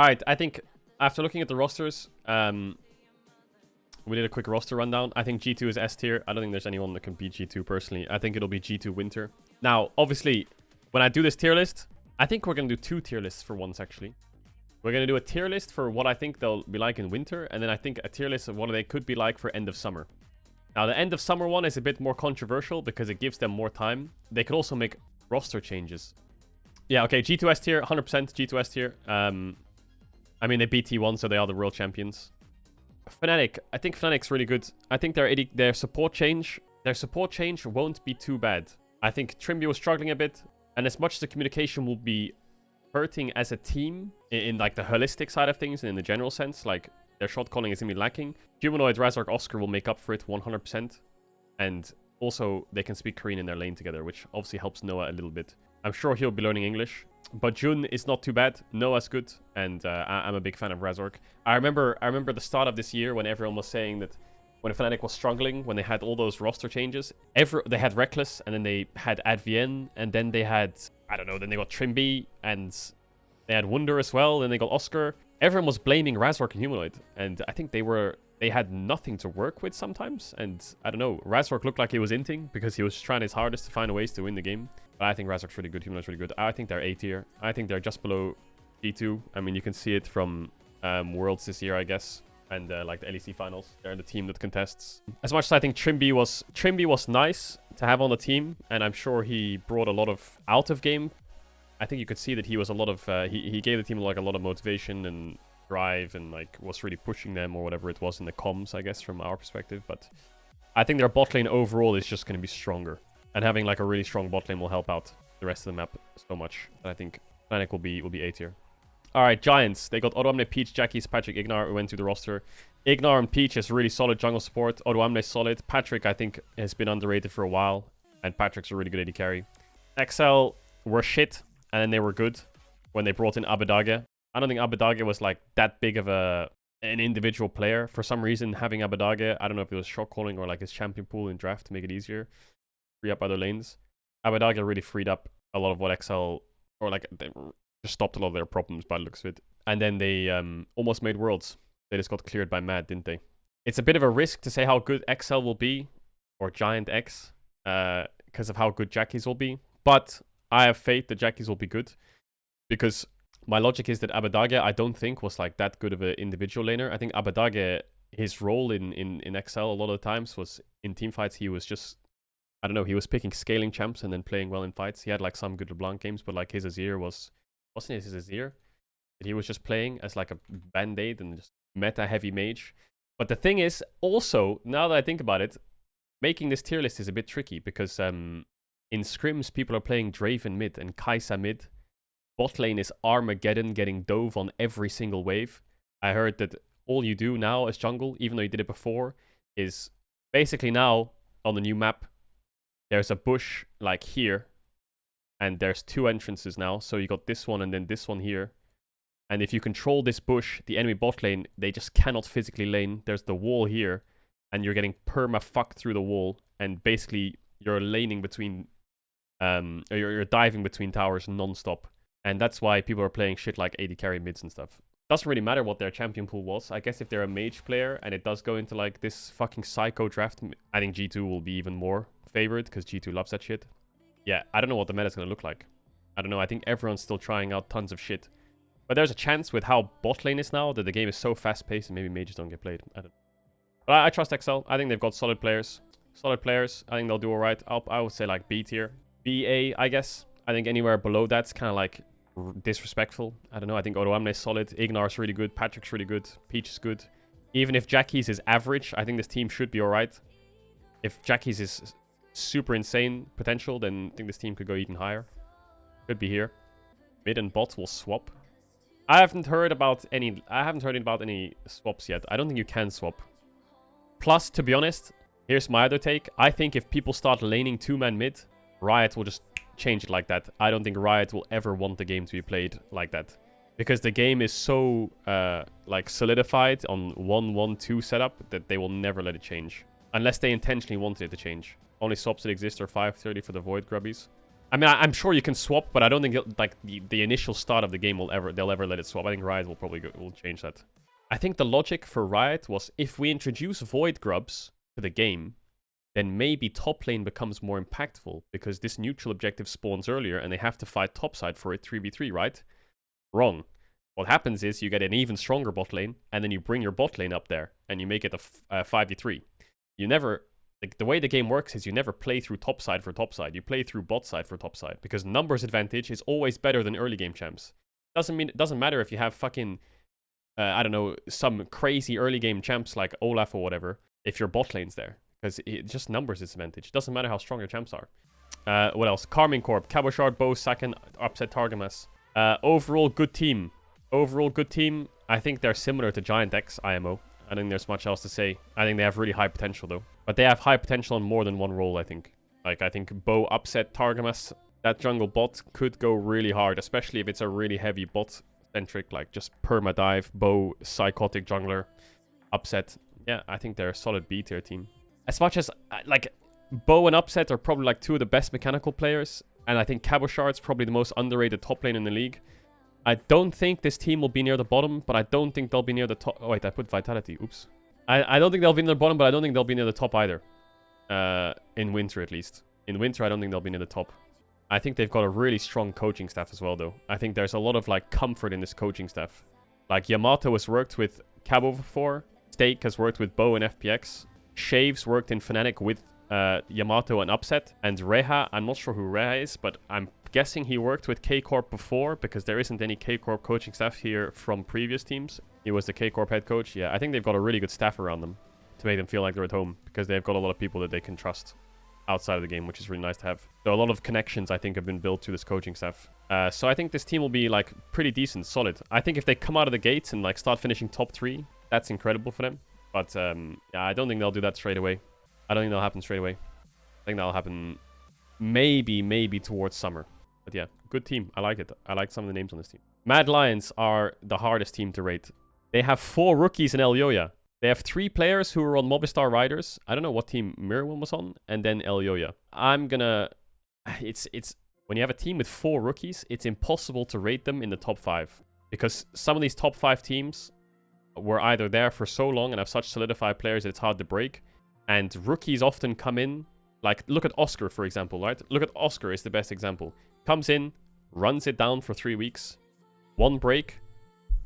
Alright, I think after looking at the rosters, we did a quick roster rundown. I think G2 is S tier. I don't think there's anyone that can beat G2 personally. I think it'll be G2 Winter. Now, obviously, when I do this tier list, I think we're going to do 2 tier lists for once, actually. We're going to do a tier list for what I think they'll be like in winter, and then I think a tier list of what they could be like for end of summer. Now, the end of summer one is a bit more controversial because it gives them more time. They could also make roster changes. Yeah, okay, G2 S tier, 100% G2 S tier. I mean, they beat T1, so they are the world champions. Fnatic, I think Fnatic's really good. I think their support change won't be too bad. I think Trimby was struggling a bit, and as much as the communication will be hurting as a team in like the holistic side of things and in the general sense, like their shot calling is gonna be lacking. Humanoid, Razork, Oscar will make up for it 100%, and also they can speak Korean in their lane together, which obviously helps Noah a little bit. I'm sure he'll be learning English, but Jun is not too bad. Noah's good, and I'm a big fan of Razork. I remember the start of this year when everyone was saying that when Fnatic was struggling, when they had all those roster changes, they had Reckless, and then they had Advien, and then they had, I don't know, then they got Trimby, and they had Wunder as well, then they got Oscar. Everyone was blaming Razork and Humanoid, and I think they had nothing to work with sometimes, and I don't know, Razork looked like he was inting because he was trying his hardest to find ways to win the game. But I think Razork's really good, Humanoid's really good. I think they're A tier. I think they're just below G2. I mean, you can see it from Worlds this year, I guess, and like the LEC finals. They're the team that contests. As much as I think Trimby was nice to have on the team, and I'm sure he brought a lot of out of game. I think you could see that he was a lot of he gave the team like a lot of motivation and drive, and like was really pushing them or whatever it was in the comms, I guess, from our perspective. But I think their bot lane overall is just going to be stronger, and having like a really strong bot lane will help out the rest of the map so much. I think Fnatic will be A tier. All right, Giants. They got Odoamne, Peach, Jackie, Patrick, Ignar, who went through the roster. Ignar and Peach is really solid jungle support. Odoamne is solid. Patrick, I think, has been underrated for a while, and Patrick's a really good AD carry. XL were shit, and then they were good when they brought in Abadage. I don't think Abadage was like that big of an individual player. For some reason, having Abadage, I don't know if it was shot calling or like his champion pool in draft to make it easier, free up other lanes. Abadage really freed up a lot of what XL, or like they just stopped a lot of their problems by the looks of it. And then they almost made Worlds. They just got cleared by Mad, didn't they? It's a bit of a risk to say how good XL will be, or Giant X, because of how good Jackies will be. But I have faith that Jackies will be good, because my logic is that Abadage, I don't think, was like that good of an individual laner. I think Abadage, his role in XL a lot of the times was in team fights, he was just, I don't know, he was picking scaling champs and then playing well in fights. He had like some good LeBlanc games, but like his Azir wasn't it his Azir? That he was just playing as like a band-aid and just meta heavy mage. But the thing is, also, now that I think about it, making this tier list is a bit tricky because in scrims, people are playing Draven mid and Kai'Sa mid. Bot lane is Armageddon getting dove on every single wave. I heard that all you do now as jungle, even though you did it before, is basically now on the new map, there's a bush like here, and there's 2 entrances now. So you got this one and then this one here. And if you control this bush, the enemy bot lane, they just cannot physically lane. There's the wall here, and you're getting perma-fucked through the wall, and basically you're laning between, you're diving between towers non-stop. And that's why people are playing shit like AD carry mids and stuff. Doesn't really matter what their champion pool was. I guess if they're a mage player and it does go into like this fucking psycho draft, I think G2 will be even more favored because G2 loves that shit. Yeah, I don't know what the meta's gonna look like. I don't know. I think everyone's still trying out tons of shit. But there's a chance with how bot lane is now that the game is so fast-paced and maybe mages don't get played. I don't know. But I trust XL. I think they've got solid players. Solid players. I think they'll do alright. I would say like B tier. BA, I guess. I think anywhere below that's kind of like disrespectful. I don't know. I think Odoamne is solid. Ignar's really good. Patrick's really good. Peach is good. Even if Jackie's is average, I think this team should be alright. If Jackie's is super insane potential, then I think this team could go even higher. Could be here. Mid and bot will swap. I haven't heard about any swaps yet. I don't think you can swap. Plus, to be honest, here's my other take. I think if people start laning 2-man mid, Riot will just change it like that. I don't think Riot will ever want the game to be played like that. Because the game is so like solidified on 1-1-2 setup that they will never let it change. Unless they intentionally wanted it to change. Only swaps that exist are 530 for the Void Grubbies. I mean, I'm sure you can swap, but I don't think like the initial start of the game they'll ever let it swap. I think Riot will probably will change that. I think the logic for Riot was if we introduce Void Grubs to the game, then maybe top lane becomes more impactful because this neutral objective spawns earlier and they have to fight topside for it 3v3, right? Wrong. What happens is you get an even stronger bot lane and then you bring your bot lane up there and you make it a 5v3. You never... Like, the way the game works is you never play through topside for topside. You play through bot side for topside because numbers advantage is always better than early game champs. It doesn't matter if you have fucking... I don't know, some crazy early game champs like Olaf or whatever, if your bot lane's there. Because it just numbers disadvantage. It doesn't matter how strong your champs are. What else? Carmine Corp, Cabochard, Bo, Saken, Upset, Targamas. Overall, good team. Overall, good team. I think they're similar to Giant X IMO. I don't think there's much else to say. I think they have really high potential, though. But they have high potential on more than one role, I think. Like, I think Bo, Upset, Targamas, that jungle bot could go really hard, especially if it's a really heavy bot-centric, like just perma-dive, Bo, psychotic jungler, Upset. Yeah, I think they're a solid B tier team. As much as, like, Bo and Upset are probably, like, two of the best mechanical players. And I think Cabochard's probably the most underrated top lane in the league. I don't think this team will be near the bottom, but I don't think they'll be near the top. Oh, wait, I put Vitality. Oops. I don't think they'll be near the bottom, but I don't think they'll be near the top either. In winter, at least. In winter, I don't think they'll be near the top. I think they've got a really strong coaching staff as well, though. I think there's a lot of, like, comfort in this coaching staff. Like, Yamato has worked with Cabo before. Stake has worked with Bo and FPX. Shaves worked in Fnatic with Yamato and Upset. And Reha, I'm not sure who Reha is, but I'm guessing he worked with K-Corp before because there isn't any K-Corp coaching staff here from previous teams. He was the K-Corp head coach. Yeah, I think they've got a really good staff around them to make them feel like they're at home because they've got a lot of people that they can trust outside of the game, which is really nice to have. So a lot of connections, I think, have been built to this coaching staff. So I think this team will be, like, pretty decent, solid. I think if they come out of the gates and, like, start finishing top 3, that's incredible for them. But, yeah, I don't think they'll do that straight away. I don't think that'll happen straight away. I think that'll happen maybe towards summer. But yeah, good team. I like it. I like some of the names on this team. Mad Lions are the hardest team to rate. They have 4 rookies in Elyoya. They have 3 players who are on Movistar Riders. I don't know what team Mirwin was on. And then Elyoya. I'm gonna... It's when you have a team with 4 rookies, it's impossible to rate them in the top 5. Because some of these top 5 teams were either there for so long and have such solidified players that it's hard to break. And rookies often come in... Like, look at Oscar, for example, right? Look at Oscar is the best example. Comes in, runs it down for 3 weeks. 1 break.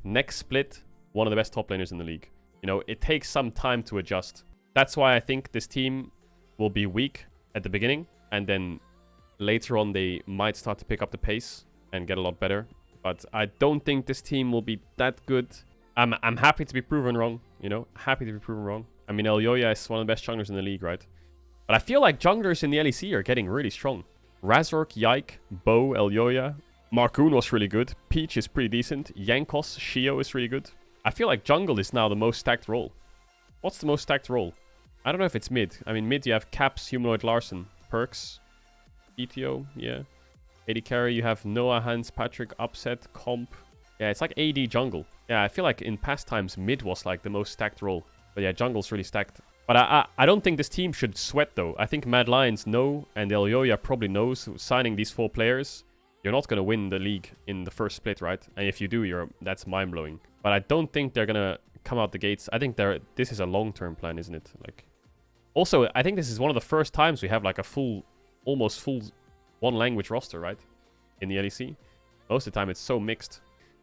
Next split. One of the best top laners in the league. You know, it takes some time to adjust. That's why I think this team will be weak at the beginning. And then later on, they might start to pick up the pace and get a lot better. But I don't think this team will be that good. I'm happy to be proven wrong, you know? Happy to be proven wrong. I mean, Elyoya is one of the best junglers in the league, right? But I feel like junglers in the LEC are getting really strong. Razork, Yike, Bo, Elyoya. Marcoon was really good. Peach is pretty decent. Yankos, Shio is really good. I feel like jungle is now the most stacked role. What's the most stacked role? I don't know if it's mid. I mean, mid you have Caps, Humanoid, Larson, Perks, ETO, yeah. AD carry, you have Noah, Hans, Patrick, Upset, Comp. Yeah, it's like AD jungle. Yeah, I feel like in past times, mid was like the most stacked role. But yeah, jungle's really stacked. But I don't think this team should sweat, though. I think Mad Lions know, and Elyoya probably knows, signing these 4 players, you're not going to win the league in the first split, right? And if you do, that's mind-blowing. But I don't think they're going to come out the gates. I think this is a long-term plan, isn't it? Like, also, I think this is one of the first times we have, like, a almost full one-language roster, right? In the LEC. Most of the time, it's so mixed.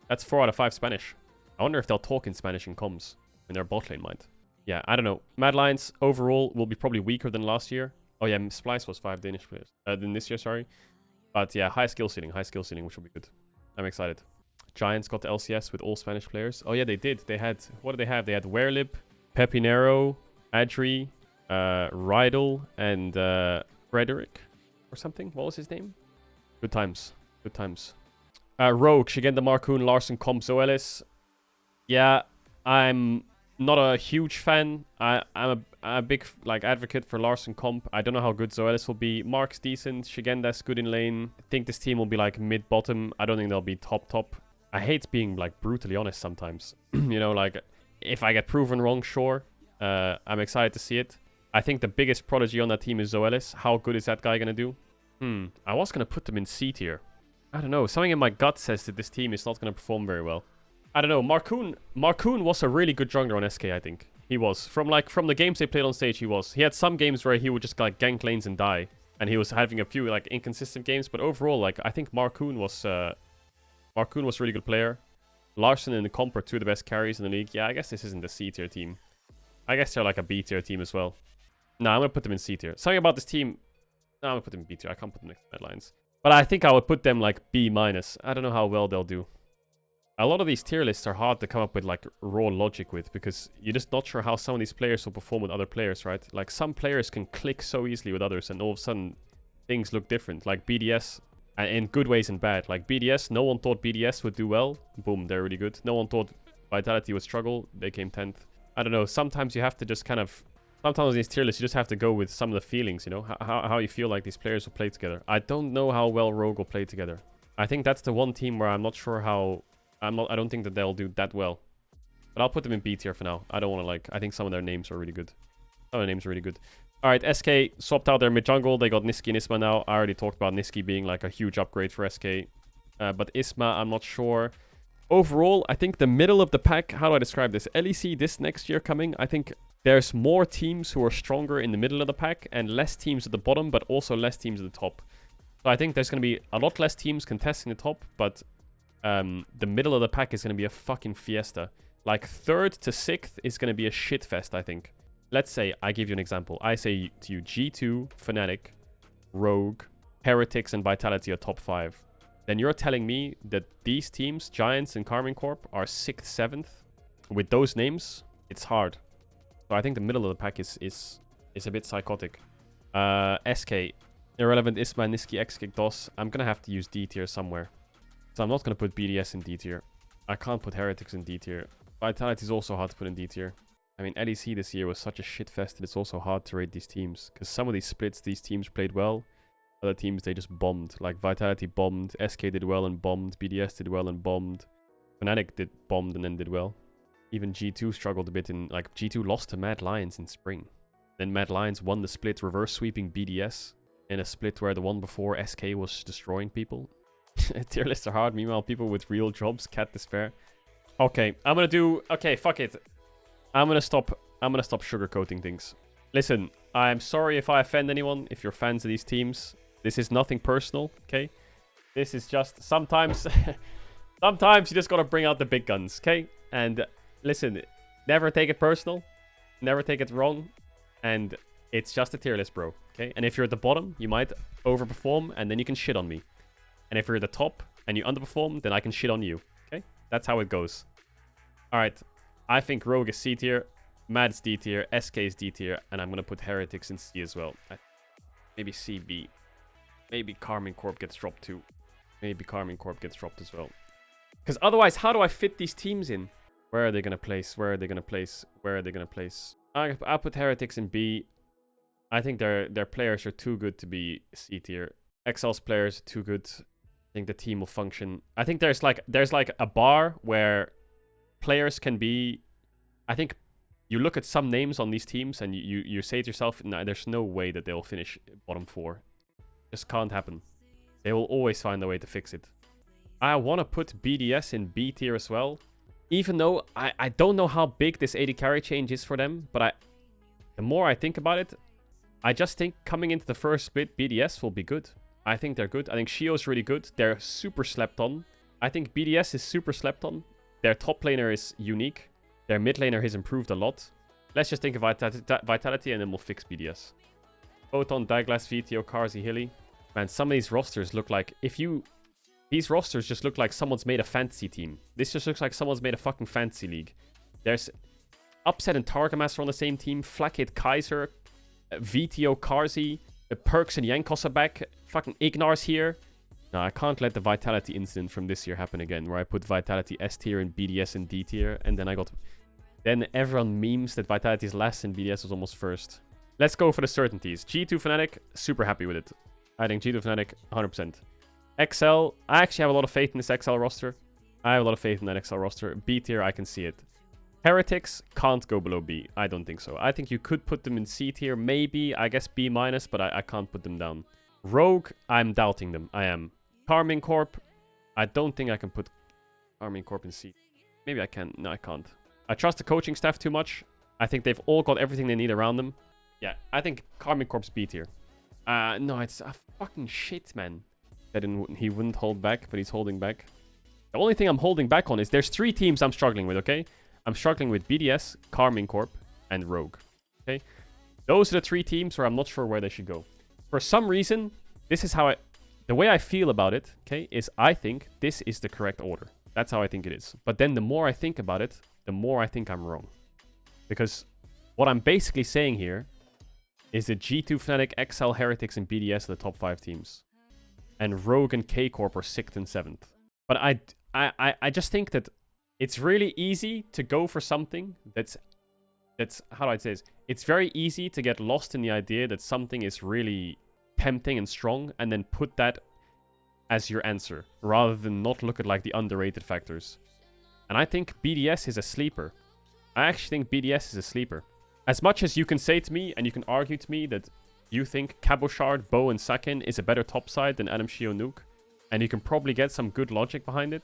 That's 4 out of 5 Spanish. I wonder if they'll talk in Spanish in comms when their bot lane might. Yeah, I don't know. Mad Lions overall will be probably weaker than last year. Oh yeah, Splice was 5 Danish players. Than this year, sorry. But yeah, high skill ceiling, which will be good. I'm excited. Giants got the LCS with all Spanish players. Oh yeah, they did. They had, what did they have? They had Werelib, Pepinero, Adri, Rydell, and Frederick or something. What was his name? Good times. Good times. Rogue, Shigenda, Marcoon, Larson, Comp, Zoelis. Yeah, I'm not a huge fan. I'm a big advocate for Larson Comp. I don't know how good Zoelis will be. Marc's decent. Shigenda's good in lane. I think this team will be like mid-bottom. I don't think they'll be top. I hate being like brutally honest sometimes. You know, like if I get proven wrong, sure. I'm excited to see it. I think the biggest prodigy on that team is Zoelis. How good is that guy going to do? I was going to put them in C tier. I don't know. Something in my gut says that this team is not going to perform very well. I don't know. Marcoon was a really good jungler on SK, I think. He was. From the games they played on stage, he was. He had some games where he would just like gank lanes and die. And he was having a few like inconsistent games. But overall, like I think Marcoon was a really good player. Larson and the Comp are two of the best carries in the league. Yeah, I guess this isn't a C tier team. I guess they're like a B tier team as well. No, I'm going to put them in C tier. Something about this team... No, I'm going to put them in B tier. I can't put them next to Medlines. But I think I would put them like B-. I don't know how well they'll do. A lot of these tier lists are hard to come up with like raw logic with, because you're just not sure how some of these players will perform with other players, right? Like some players can click so easily with others and all of a sudden things look different. Like BDS, in good ways and bad. Like BDS, no one thought BDS would do well. Boom, they're really good. No one thought Vitality would struggle. They came 10th. I don't know. Sometimes you have to just kind of... Sometimes in these tier lists, you just have to go with some of the feelings, you know? How you feel like these players will play together. I don't know how well Rogue will play together. I think that's the one team where I'm not sure how... I don't think that they'll do that well. But I'll put them in B tier for now. I don't want to like... I think some of their names are really good. Some of their names are really good. Alright, SK swapped out their mid-jungle. They got Niski and Isma now. I already talked about Niski being like a huge upgrade for SK. But Isma, I'm not sure. Overall, I think the middle of the pack... How do I describe this? LEC this next year coming, I think... There's more teams who are stronger in the middle of the pack and less teams at the bottom, but also less teams at the top. So I think there's going to be a lot less teams contesting the top, but the middle of the pack is going to be a fucking fiesta. Like 3rd to 6th is going to be a shit fest, I think. Let's say, I give you an example. I say to you, G2, Fnatic, Rogue, Heretics, and Vitality are top 5. Then you're telling me that these teams, Giants and Karmine Corp, are 6th, 7th? With those names, it's hard. So I think the middle of the pack is a bit psychotic. SK, Irrelevant, Isma, Niski, X-Kick, DOS. I'm going to have to use D tier somewhere. So I'm not going to put BDS in D tier. I can't put Heretics in D tier. Vitality is also hard to put in D tier. I mean, LEC this year was such a shit fest that it's also hard to rate these teams. Because some of these splits, these teams played well. Other teams, they just bombed. Like Vitality bombed, SK did well and bombed, BDS did well and bombed. Fnatic did bombed and then did well. Even G2 struggled a bit in... Like, G2 lost to Mad Lions in spring. Then Mad Lions won the split, reverse sweeping BDS. In a split where the one before SK was destroying people. Tier lists are hard. Meanwhile, people with real jobs can't despair. Okay, I'm gonna do... Okay, fuck it. I'm gonna stop sugarcoating things. Listen, I'm sorry if I offend anyone, if you're fans of these teams. This is nothing personal, okay? This is just... Sometimes... sometimes you just gotta bring out the big guns, okay? And... Listen, never take it personal. Never take it wrong. And it's just a tier list, bro. Okay? And if you're at the bottom, you might overperform, and then you can shit on me. And if you're at the top, and you underperform, then I can shit on you. Okay? That's how it goes. Alright. I think Rogue is C tier. Mad's D tier. SK is D tier. And I'm going to put Heretics in C as well. Maybe CB. Maybe Karmine Corp gets dropped too. Maybe Karmine Corp gets dropped as well. Because otherwise, how do I fit these teams in? Where are they going to place? Where are they going to place? Where are they going to place? I'll put Heretics in B. I think their players are too good to be C tier. XL's players are too good. I think the team will function. I think there's like a bar where players can be... I think you look at some names on these teams and you say to yourself, nah, there's no way that they'll finish bottom 4. Just can't happen. They will always find a way to fix it. I want to put BDS in B tier as well. Even though I don't know how big this 80 carry change is for them, but the more I think about it, I just think coming into the first split, BDS will be good. I think they're good. I think Shio's really good. They're super slept on. I think BDS is super slept on. Their top laner is unique. Their mid laner has improved a lot. Let's just think of Vitality and then we'll fix BDS. Photon, Dagglass, VTO, Karzi, Hilly. Man, some of these rosters look like... These rosters just look like someone's made a fantasy team. This just looks like someone's made a fucking fantasy league. There's Upset and Targamaster on the same team. Flakkit, Kaiser, VTO, Karzi, Perks and Yankos are back. Fucking Ignar's here. No, I can't let the Vitality incident from this year happen again, where I put Vitality S tier and BDS in D tier, and then Then everyone memes that Vitality is last and BDS was almost first. Let's go for the certainties. G2 Fnatic, super happy with it. I think G2 Fnatic, 100%. XL, I actually have a lot of faith in this XL roster. I have a lot of faith in that XL roster. B tier, I can see it. Heretics can't go below B. I don't think so. I think you could put them in C tier, maybe. I guess B-, but I can't put them down. Rogue, I'm doubting them. I am. Carmine Corp, I don't think I can put Carmine Corp in C. Maybe I can. No, I can't. I trust the coaching staff too much. I think they've all got everything they need around them. Yeah, I think Carmine Corp's B tier. No, it's a fucking shit, man. He wouldn't hold back, but he's holding back. The only thing I'm holding back on is there's 3 teams I'm struggling with, okay? I'm struggling with BDS, Carmine Corp, and Rogue. Okay? Those are the 3 teams where I'm not sure where they should go. For some reason, this is how the way I feel about it, okay, is I think this is the correct order. That's how I think it is. But then the more I think about it, the more I think I'm wrong. Because what I'm basically saying here is that G2, Fnatic, XL, Heretics, and BDS are the top 5 teams. And Rogue and K-Corp are 6th and 7th. But I just think that it's really easy to go for something that's how do I say this? It's very easy to get lost in the idea that something is really tempting and strong and then put that as your answer rather than not look at like the underrated factors. And I think BDS is a sleeper. I actually think BDS is a sleeper. As much as you can say to me and you can argue to me that you think Cabochard, Bo, and Sakin is a better topside than Adam Shio Nuke, and you can probably get some good logic behind it,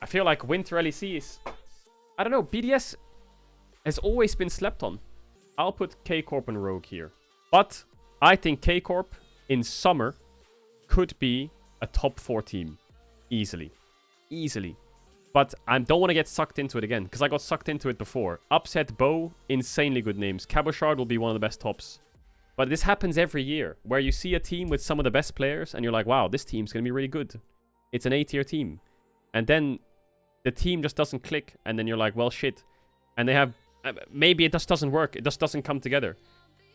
I feel like Winter LEC is... I don't know, BDS has always been slept on. I'll put K-Corp and Rogue here. But I think K-Corp in summer could be a top 4 team. Easily. Easily. But I don't want to get sucked into it again, because I got sucked into it before. Upset Bo, insanely good names. Cabochard will be one of the best tops. But this happens every year, where you see a team with some of the best players, and you're like, wow, this team's going to be really good. It's an A-tier team. And then the team just doesn't click, and then you're like, well, shit. And they have... maybe it just doesn't work. It just doesn't come together.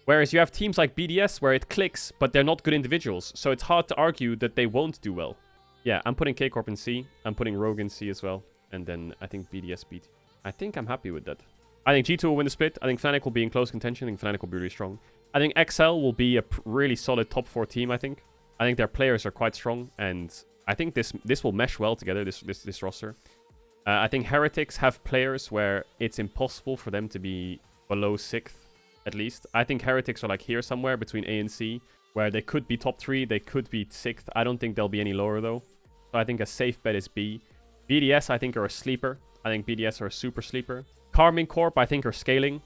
Whereas you have teams like BDS where it clicks, but they're not good individuals. So it's hard to argue that they won't do well. Yeah, I'm putting K-Corp in C. I'm putting Rogue in C as well. And then I think BDS B. I think I'm happy with that. I think G2 will win the split. I think Fnatic will be in close contention. I think Fnatic will be really strong. I think XL will be a really solid top 4 team, I think. I think their players are quite strong. And I think this will mesh well together, this roster. I think Heretics have players where it's impossible for them to be below 6th, at least. I think Heretics are like here somewhere between A and C, where they could be top 3, they could be 6th. I don't think they'll be any lower, though. So I think a safe bet is B. BDS, I think, are a sleeper. I think BDS are a super sleeper. Carmine Corp, I think, are scaling.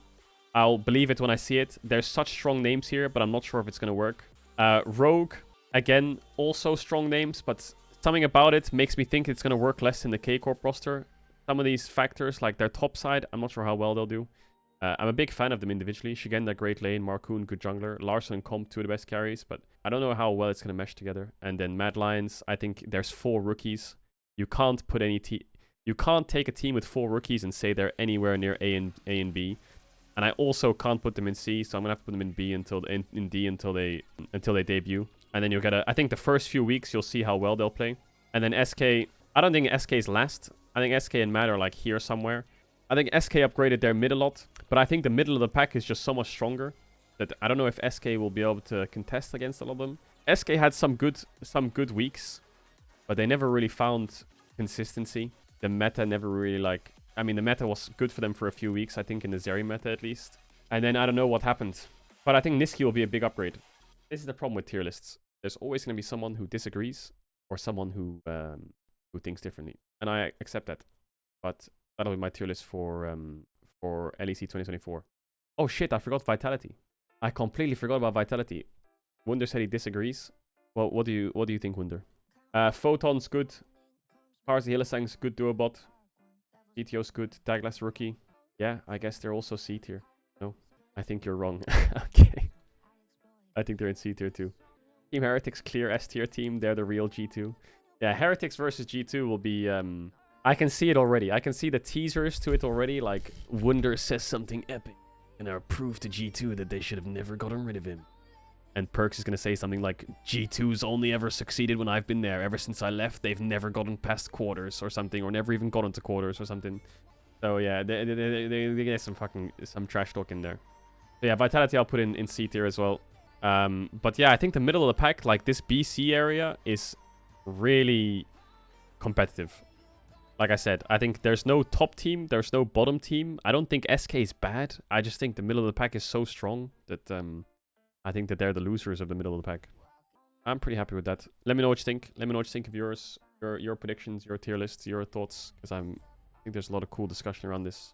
I'll believe it when I see it. There's such strong names here, but I'm not sure if it's going to work. Rogue, again, also strong names, but something about it makes me think it's going to work less in the K-Corp roster. Some of these factors, like their top side, I'm not sure how well they'll do. I'm a big fan of them individually. Shigenda, great lane. Marcoon, good jungler. Larson and Comp, 2 of the best carries, but I don't know how well it's going to mesh together. And then Mad Lions, I think there's 4 rookies. You can't put any you can't take a team with 4 rookies and say they're anywhere near A and B. And I also can't put them in C, so I'm gonna have to put them in B until in D until they debut. And then you'll get I think the first few weeks you'll see how well they'll play. And then SK, I don't think SK is last. I think SK and Mad are like here somewhere. I think SK upgraded their mid a lot, but I think the middle of the pack is just so much stronger that I don't know if SK will be able to contest against a lot of them. SK had some good weeks, but they never really found consistency. The meta never really the meta was good for them for a few weeks, I think in the Zeri meta at least. And then I don't know what happened. But I think Niski will be a big upgrade. This is the problem with tier lists. There's always going to be someone who disagrees or someone who thinks differently. And I accept that. But that'll be my tier list for LEC 2024. Oh shit, I forgot Vitality. I completely forgot about Vitality. Wunder said he disagrees. Well, what do you think, Wunder? Photon's good. Parsi Hillesang's good duobot. GTO's good. Douglas rookie. Yeah, I guess they're also C tier. No, I think you're wrong. Okay. I think they're in C tier too. Team Heretics clear S tier team. They're the real G2. Yeah, Heretics versus G2 will be... I can see it already. I can see the teasers to it already. Like, Wunder says something epic. And I prove to G2 that they should have never gotten rid of him. And Perks is going to say something like, G2's only ever succeeded when I've been there. Ever since I left, they've never gotten past quarters or something. Or never even gotten to quarters or something. So yeah, they get some trash talk in there. So yeah, Vitality I'll put in C tier as well. But yeah, I think the middle of the pack, like this BC area, is really competitive. Like I said, I think there's no top team. There's no bottom team. I don't think SK is bad. I just think the middle of the pack is so strong that... I think that they're the losers of the middle of the pack. I'm pretty happy with that. Let me know what you think. Let me know what you think of yours, your predictions, your tier lists, your thoughts, because I think there's a lot of cool discussion around this.